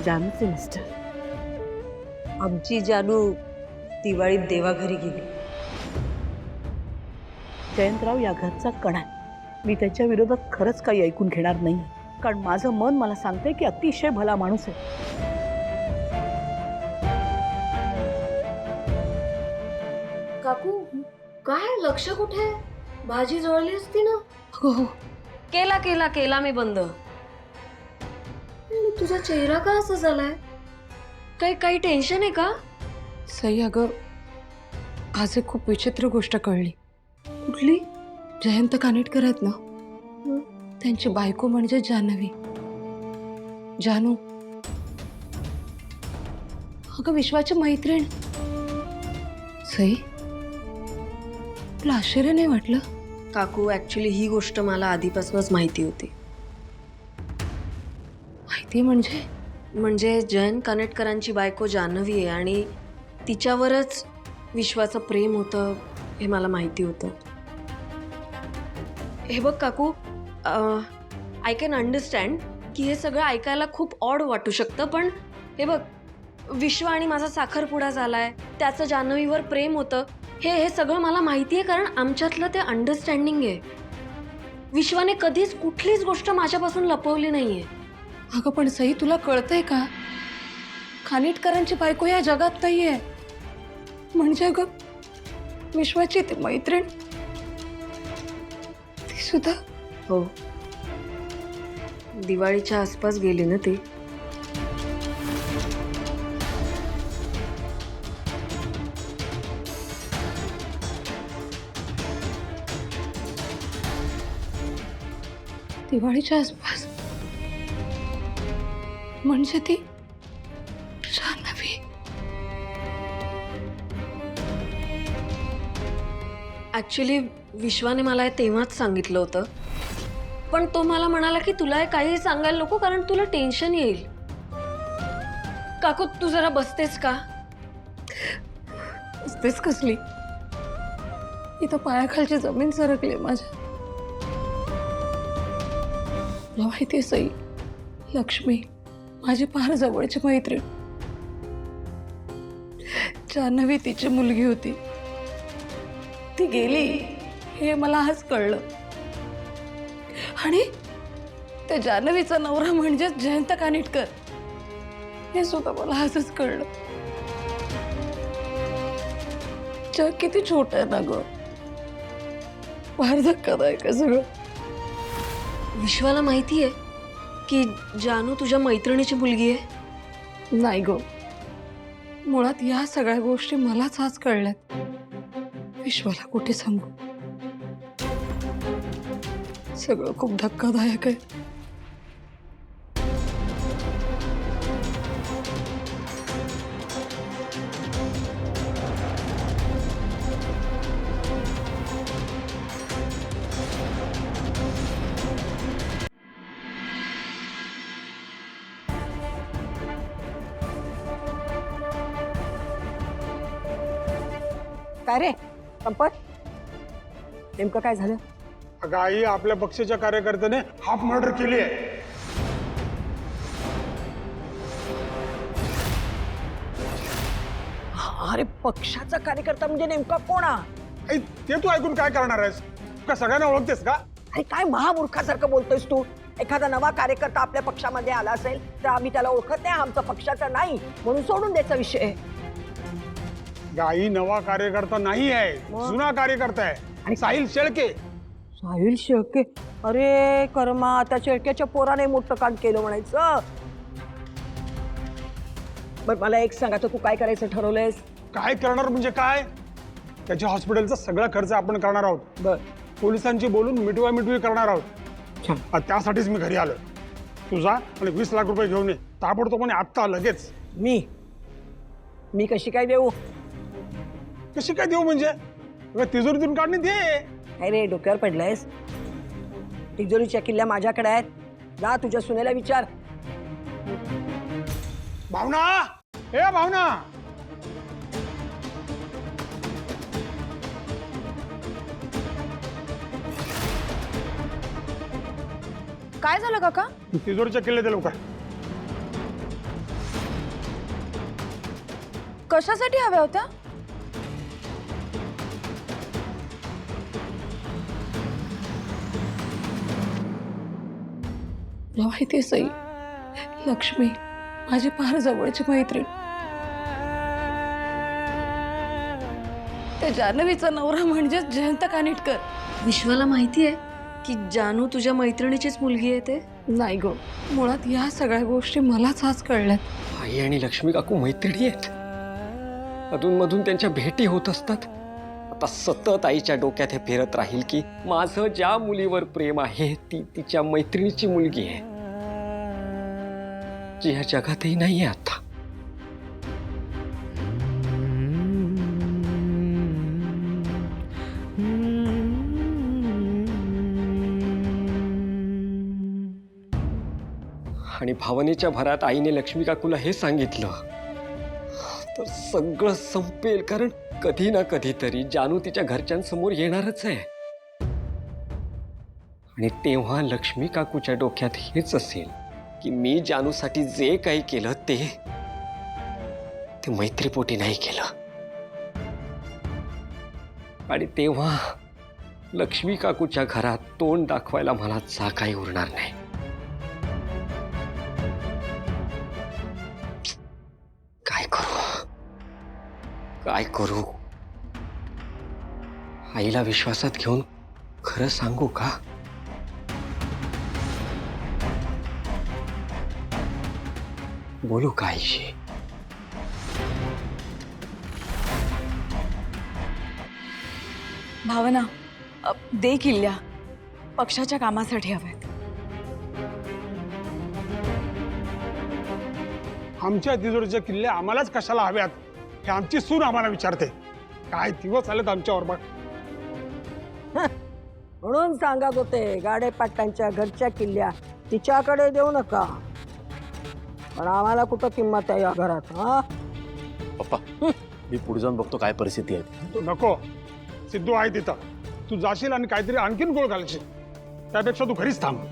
जानूचे mister. आमची जानू दिवाळीत देवाघरी गेली. जयंतराव या घरचा कणा आहे. मी त्याच्या विरोधात खरंच काही ऐकून घेणार नाही, कारण माझं मन मला सांगते की अतिशय भला माणूस आहे. काकू काय लक्ष कुठे? भाजी जळली असती ना. हो, केला केला केला मी बंद. आणि तुझा चेहरा का असा झालाय? काही टेन्शन आहे का? सई अगं, आज एक खूप विचित्र गोष्ट कळली. कुठली? जयंत कानेटकर आहेत ना, त्यांची बायको म्हणजे जान्हवी. जानू अगं विश्वाची मैत्रीण. सई, तुला आश्चर्य नाही वाटलं? काकू ऍक्च्युली ही गोष्ट मला आधीपासूनच माहिती होती. माहिती म्हणजे जयंत कानेटकरांची बायको जान्हवी आहे आणि तिच्यावरच विश्वाचं प्रेम होतं हे मला माहिती होतं. हे बघ काकू, आय कॅन अंडरस्टँड की हे सगळं ऐकायला खूप ऑड वाटू शकतं, पण हे बघ, विश्व आणि माझा साखरपुडा झालाय, त्याचं जान्हवीवर प्रेम होतं, हे सगळं मला माहिती आहे, कारण आमच्यातलं ते अंडरस्टँडिंग आहे. विश्वाने कधीच कुठलीच गोष्ट माझ्यापासून लपवली नाहीये. अगं पण सई, तुला कळतंय का? खानिटकरांची बायको या जगात नाहीये. म्हणजे अगं विश्वाची ती मैत्रीण, ती सुद्धा. हो, दिवाळीच्या आसपास गेली ना ती. दिवाळीच्या आसपास म्हणजे ती जान्हवी. ॲक्च्युली विश्वाने मला हे तेव्हाच सांगितलं होतं, पण तो मला म्हणाला की तुला हे काही सांगायला नको, कारण तुला टेन्शन येईल. काकू तू जरा बसतेस का? तेच कसली, इथं पायाखालची जमीन सरकली माझ्या. तुला माहितीये सई, लक्ष्मी माझी फार जवळची मैत्रीण. जान्हवी तिची मुलगी होती, ती गेली हे मला आज कळलं. आणि त्या जान्हवीचा नवरा म्हणजे जयंत कानिटकर हे सुद्धा मला आजच कळलं. जग किती छोट आहे ना ग, फार धक्कादायक आहे सगळं. विश्वाला माहिती आहे की जानू तुझ्या मैत्रिणीची मुलगी आहे? नाही ग, मुळात या सगळ्या गोष्टी मलाच आज कळल्यात. विश्वाला कुठे सांगू? सगळं खूप धक्कादायक आहे. काय रे संपत, नेमकं काय झालं? अगं आई, आपल्या पक्षाच्या कार्यकर्त्याने हाफ मर्डर केली आहे. अरे पक्षाचा कार्यकर्ता म्हणजे नेमका कोणा? आई, ते तू ऐकून काय करणार आहेस? का सगळ्यांना ओळखतेस का? अरे काय महामूर्खासारखं बोलतोयस तू? एखादा नवा कार्यकर्ता आपल्या पक्षामध्ये आला असेल तर आम्ही त्याला ओळखत नाही, आमचा पक्षाचा नाही म्हणून सोडून द्यायचा विषय. गाई नवा कार्यकर्ता नाही आहे, जुना कार्यकर्ता आहे. आणि साहिल शेळके. साहिल शेळके? अरे कर्मा, त्या शेळक्याच्या पोराने मोठं काम केलं म्हणायचं. बरं मला एक सांग, आता तू काय करायचं ठरवलंयस? काय करणार म्हणजे काय? त्याच्या हॉस्पिटलचा सगळा खर्च आपण करणार आहोत. बर, पोलिसांची बोलून मिटवा करणार आहोत. त्यासाठीच मी घरी आलोय. तुझा आणि 20 लाख रुपये घेऊन ये ताबडतोबने, आत्ता लगेच. मी कशी काय देऊ? कशी काय देऊ म्हणजे? तिजोरीतून काढणे दे. काय रे डोक्यावर पडलायस? तिजोरीच्या किल्ल्या माझ्याकडे आहेत, जा तुझ्या सुनेला विचार. भावना, ए भावना, काय झालं काका? तिजोरीच्या किल्ले दे लवकर. कशासाठी हव्या होत्या? तुला माहितीये सई, लक्ष्मी माझी फार जवळची मैत्रीण. त्या जान्हवीचा नवरा म्हणजेच जयंत कानिटकर. विश्वाला माहिती आहे की जानू तुझ्या मैत्रिणीचीच मुलगी आहे ते? नाही गो, मुळात या सगळ्या गोष्टी मलाच आज कळल्यात. आई आणि लक्ष्मी काकू मैत्रिणी आहेत. अधूनमधून त्यांच्या भेटी होत असतात. आता सतत आईच्या डोक्यात हे फिरत राहील की माझं ज्या मुलीवर प्रेम आहे ती तिच्या मैत्रिणीची मुलगी आहे, जी ह्या जगातही नाहीये आता. आणि भावनेच्या भरात आईने लक्ष्मी काकूला हे सांगितलं तर सगळं संपेल, कारण कधी ना कधीतरी जानू तिच्या घरच्यांसमोर येणारच आहे. आणि तेव्हा लक्ष्मी काकूच्या डोक्यात हेच असेल की मी जानूसाठी जे काही केलं ते मैत्रीपोटी नाही केलं. आणि तेव्हा लक्ष्मी काकूच्या घरात तोंड दाखवायला मला जागाही उरणार नाही. काय करू? आईला विश्वासात घेऊन खरं सांगू का? बोलू का आईशी? भावना, दे किल्ल्या, पक्षाच्या कामासाठी हव्यात. आमच्या तिजोरीच्या किल्ले आम्हालाच कशाला हव्यात हे आमची सून आम्हाला विचारते. काय दिवस आलेत आमच्यावर बघ. म्हणून सांगत होते गाडे पाटलांच्या घरच्या किल्ल्या तिच्याकडे देऊ नका. पण आम्हाला कुठं किंमत आहे या घरात? हा पप्पा, मी पुढे जाऊन बघतो काय परिस्थिती आहे. तू नको, सिद्धू आहे तिथं. तू जाशील आणि काहीतरी आणखीन गोळ घालशील. त्यापेक्षा तू घरीच थांब.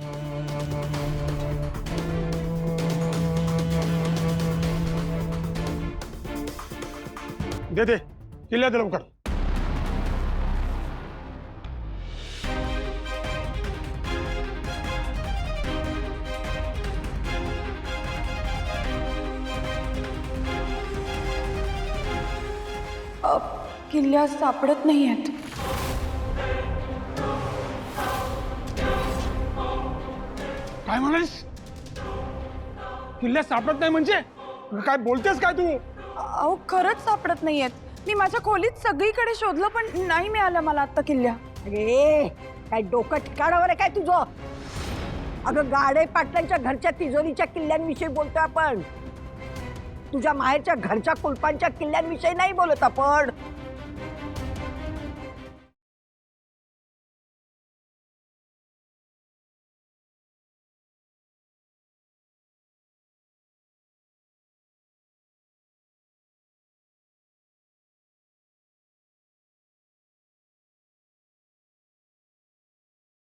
दे किल्ल्या दे लवकर. किल्ल्या सापडत नाहीयेत. काय म्हणालीस? किल्ल्या सापडत नाही म्हणजे काय बोलतेस काय तू? अहो, खरंच सापडत नाहीयेत. मी माझ्या खोलीत सगळीकडे शोधलं पण नाही मिळालं मला आता किल्ल्या. अरे काय डोकं ठिकाणावर आहे काय तुझं? अगं गाडे पाटलांच्या घरच्या तिजोरीच्या किल्ल्यांविषयी बोलतोय आपण. तुझ्या माहेरच्या घरच्या कुलपांच्या किल्ल्यांविषयी नाही बोलत आपण.